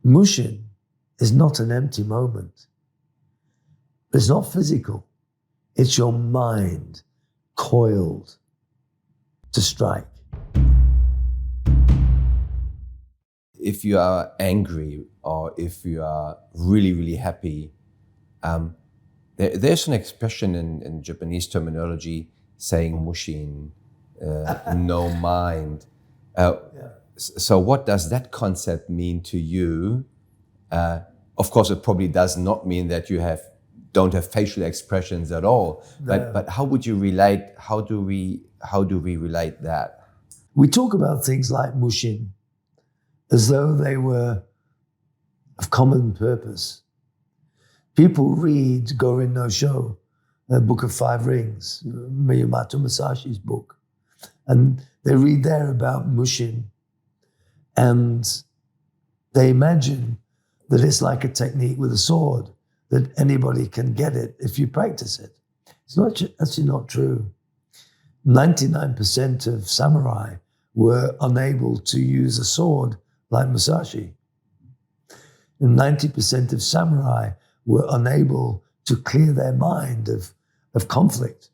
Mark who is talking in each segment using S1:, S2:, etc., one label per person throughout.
S1: Mushin is not an empty moment. It's not physical. It's your mind coiled to strike.
S2: If you are angry or if you are really, really happy, there's an expression in Japanese terminology saying Mushin, no mind. So what does that concept mean to you? Of course, it probably does not mean that you don't have facial expressions at all.
S1: No.
S2: But how would you relate? How do we relate that?
S1: We talk about things like Mushin as though they were of common purpose. People read Gorin no Sho, the Book of Five Rings, Miyamoto Musashi's book, and they read there about Mushin, and they imagine that it's like a technique with a sword, that anybody can get it if you practice it. It's not actually not true. 99% of samurai were unable to use a sword like Musashi. And 90% of samurai were unable to clear their mind of conflict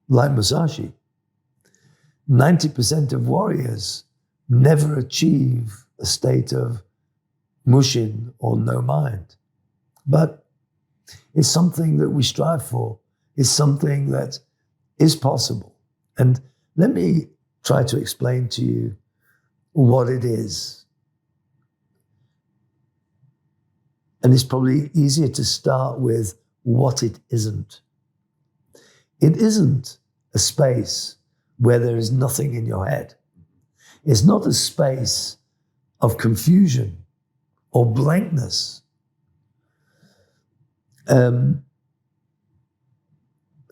S1: like Musashi. 90% of warriors never achieve a state of Mushin or no mind. But it's something that we strive for. It's something that is possible. And let me try to explain to you what it is. And it's probably easier to start with what it isn't. It isn't a space where there is nothing in your head. It's not a space of confusion or blankness.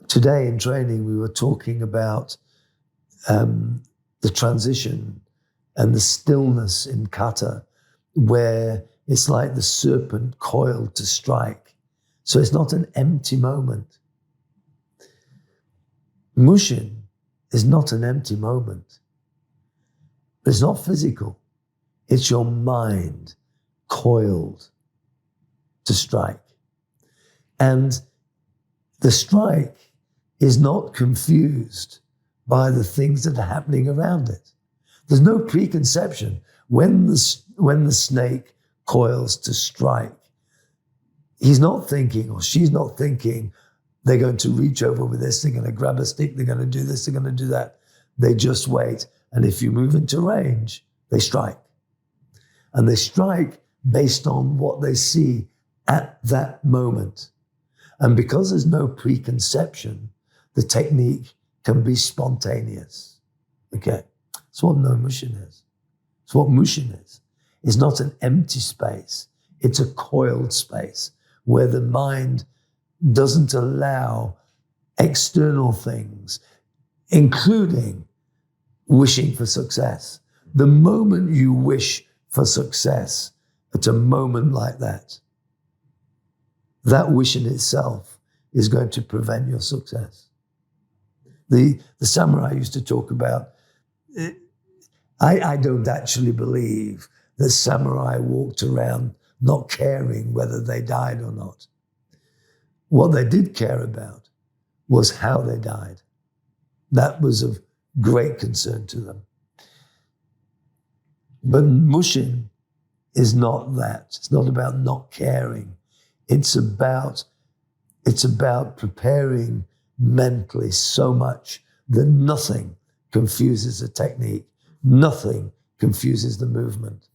S1: Today in training, we were talking about the transition and the stillness in kata, where it's like the serpent coiled to strike. So it's not an empty moment. Mushin is not an empty moment. It's not physical. It's your mind coiled to strike. And the strike is not confused by the things that are happening around it. There's no preconception. When the snake coils to strike, he's not thinking, or she's not thinking, they're going to reach over with this, they're going to grab a stick, they're going to do this, they're going to do that. They just wait. And if you move into range, they strike. And they strike based on what they see at that moment. And because there's no preconception, the technique can be spontaneous. Okay? That's what no Mushin is. It's what Mushin is. It's not an empty space. It's a coiled space where the mind doesn't allow external things, including wishing for success. The moment you wish for success at a moment like that, that wish in itself is going to prevent your success. The samurai used to talk about, I don't actually believe that samurai walked around not caring whether they died or not. What they did care about was how they died. That was of great concern to them. But Mushin is not that. It's not about not caring. It's about preparing mentally so much that nothing confuses the technique. Nothing confuses the movement.